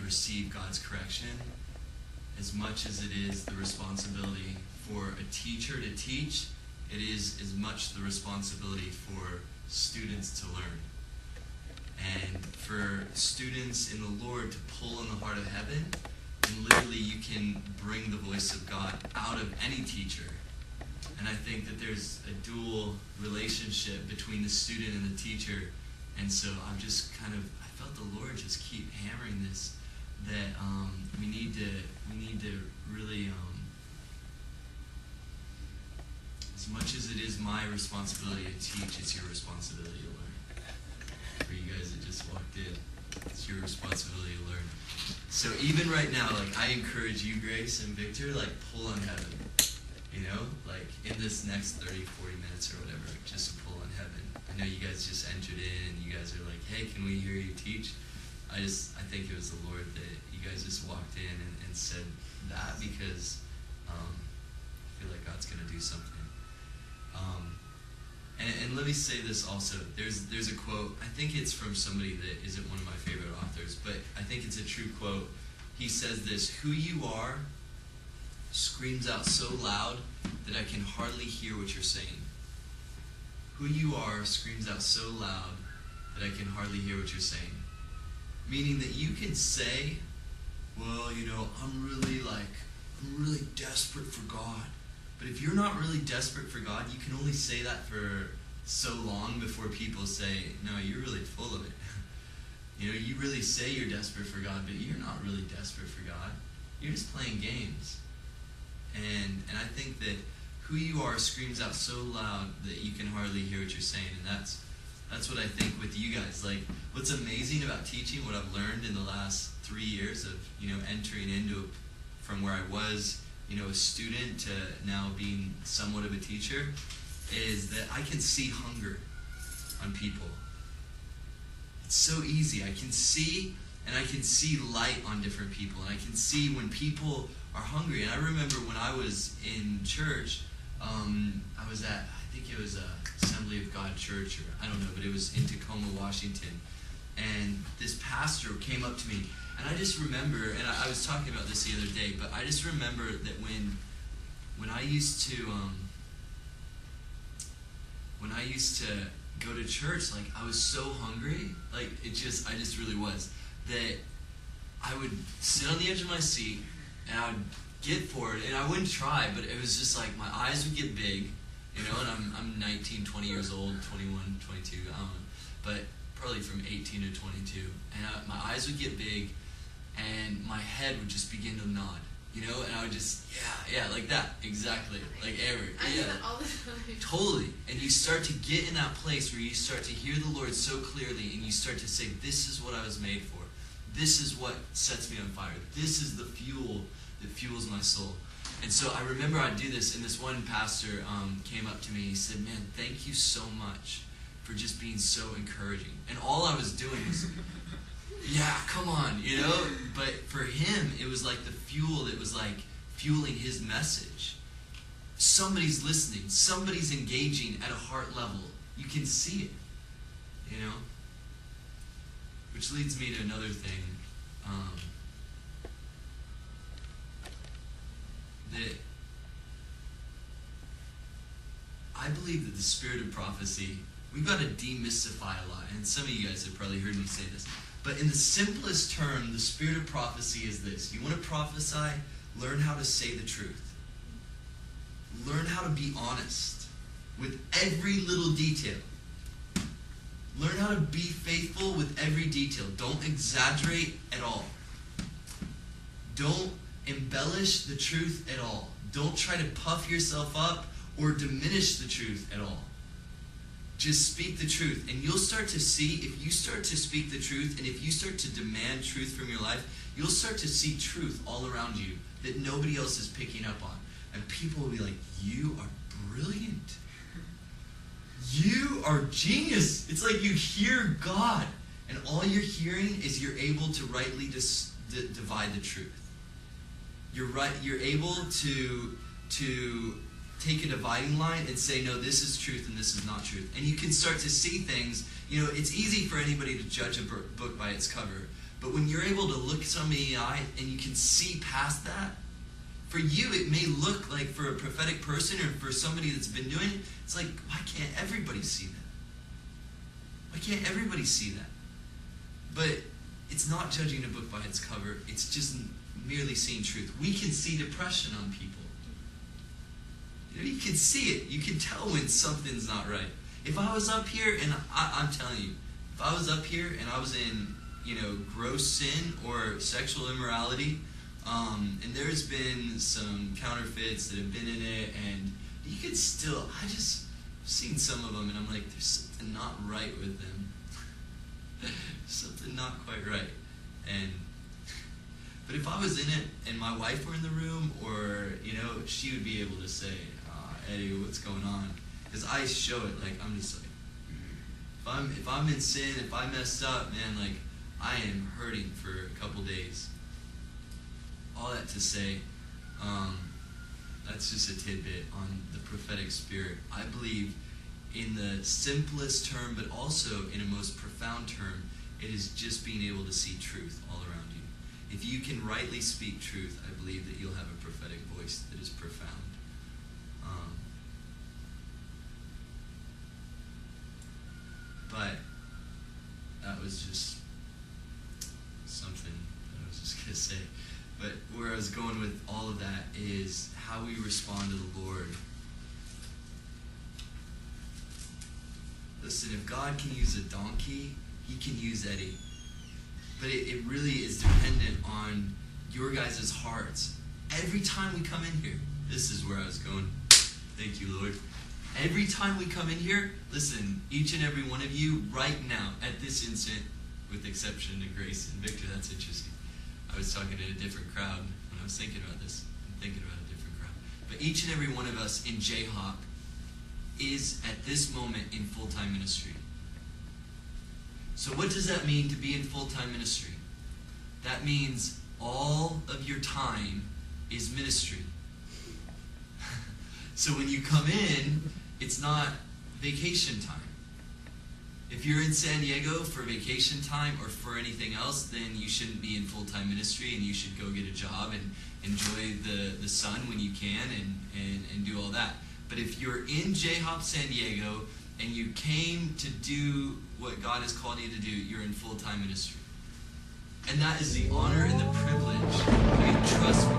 to receive God's correction, as much as it is the responsibility for a teacher to teach, it is as much the responsibility for students to learn. And for students in the Lord to pull on the heart of heaven, and literally you can bring the voice of God out of any teacher. And I think that there's a dual relationship between the student and the teacher. And so I'm just I felt the Lord just keep hammering this, that we need to really, as much as it is my responsibility to teach, it's your responsibility to learn. For you guys that just walked in, it's your responsibility to learn. So even right now, I encourage you, Grace and Victor, pull on heaven. In this next 30, 40 minutes or whatever, just pull on heaven. I know you guys just entered in and you guys are like, hey, can we hear you teach? I think it was the Lord that you guys just walked in and said that, because I feel like God's going to do something. And let me say this also. There's a quote. I think it's from somebody that isn't one of my favorite authors, but I think it's a true quote. He says this: "Who you are screams out so loud that I can hardly hear what you're saying." Who you are screams out so loud that I can hardly hear what you're saying. Meaning that you can say, well, I'm really desperate for God. But if you're not really desperate for God, you can only say that for so long before people say, no, you're really full of it. You really say you're desperate for God, but you're not really desperate for God. You're just playing games. And I think that who you are screams out so loud that you can hardly hear what you're saying. And that's what I think with you guys. What's amazing about teaching, what I've learned in the last 3 years of, entering into from where I was, a student to now being somewhat of a teacher, is that I can see hunger on people. It's so easy. I can see light on different people. And I can see when people are hungry. And I remember when I was in church, I was at, I think it was Assembly of God Church, or I don't know, but it was in Tacoma, Washington. And this pastor came up to me, and I just remember, and I was talking about this the other day, but I just remember that when I used to go to church, I was so hungry, I just really was, that I would sit on the edge of my seat, and I would get for it, and I wouldn't try, but it was just my eyes would get big, and I'm 19, 20 years old, 21, 22, I don't know, but probably from 18 to 22, and my eyes would get big, and my head would just begin to nod, and I would just, yeah, like that, exactly, like Eric. I do that all the time. Totally, and you start to get in that place where you start to hear the Lord so clearly, and you start to say, this is what I was made for. This is what sets me on fire. This is the fuel that fuels my soul. And so I remember I'd do this, and this one pastor came up to me, he said, man, thank you so much for just being so encouraging. And all I was doing was, yeah, come on, But for him, it was like the fuel that was fueling his message. Somebody's listening. Somebody's engaging at a heart level. You can see it, Which leads me to another thing. That I believe that the spirit of prophecy, we've got to demystify a lot. And some of you guys have probably heard me say this. But in the simplest term, the spirit of prophecy is this. You want to prophesy? Learn how to say the truth. Learn how to be honest with every little detail. Learn how to be faithful with every detail. Don't exaggerate at all. Don't embellish the truth at all. Don't try to puff yourself up or diminish the truth at all. Just speak the truth. And you'll start to see, if you start to speak the truth, and if you start to demand truth from your life, you'll start to see truth all around you that nobody else is picking up on. And people will be like, you are brilliant. You are genius. It's like you hear God, and all you're hearing is you're able to rightly divide the truth. You're able to take a dividing line and say, no, this is truth and this is not truth. And you can start to see things. It's easy for anybody to judge a book by its cover. But when you're able to look somebody in the eye and you can see past that, for you it may look like, for a prophetic person or for somebody that's been doing it, it's like, why can't everybody see that? Why can't everybody see that? But it's not judging a book by its cover. It's just merely seeing truth. We can see depression on people. You can see it. You can tell when something's not right. If I was up here, and I'm telling you, if I was up here and I was in, gross sin or sexual immorality, and there's been some counterfeits that have been in it, and you could still, I've seen some of them, and I'm like, there's something not right with them. Something not quite right. But if I was in it and my wife were in the room, or, she would be able to say, Eddie, what's going on? Because I show it, like, I'm just like, if I'm in sin, if I messed up, man, like, I am hurting for a couple days. All that to say, that's just a tidbit on the prophetic spirit. I believe in the simplest term, but also in a most profound term, it is just being able to see truth all around you. If you can rightly speak truth, I believe that you'll have a prophetic voice that is profound. But that was just something that I was just going to say. But where I was going with all of that is how we respond to the Lord. Listen, if God can use a donkey, he can use Eddie. But it really is dependent on your guys' hearts. Every time we come in here, this is where I was going. Thank you, Lord. Every time we come in here, listen, each and every one of you, right now, at this instant, with exception to Grace and Victor, that's interesting. I was talking to a different crowd when I was thinking about this. I'm thinking about a different crowd. But each and every one of us in Jayhawk is, at this moment, in full-time ministry. So what does that mean to be in full-time ministry? That means all of your time is ministry. So when you come in, it's not vacation time. If you're in San Diego for vacation time or for anything else, then you shouldn't be in full-time ministry, and you should go get a job and enjoy the sun when you can and do all that. But if you're in Jayhawk San Diego and you came to do what God has called you to do, you're in full-time ministry. And that is the honor and the privilege. I mean, trust me.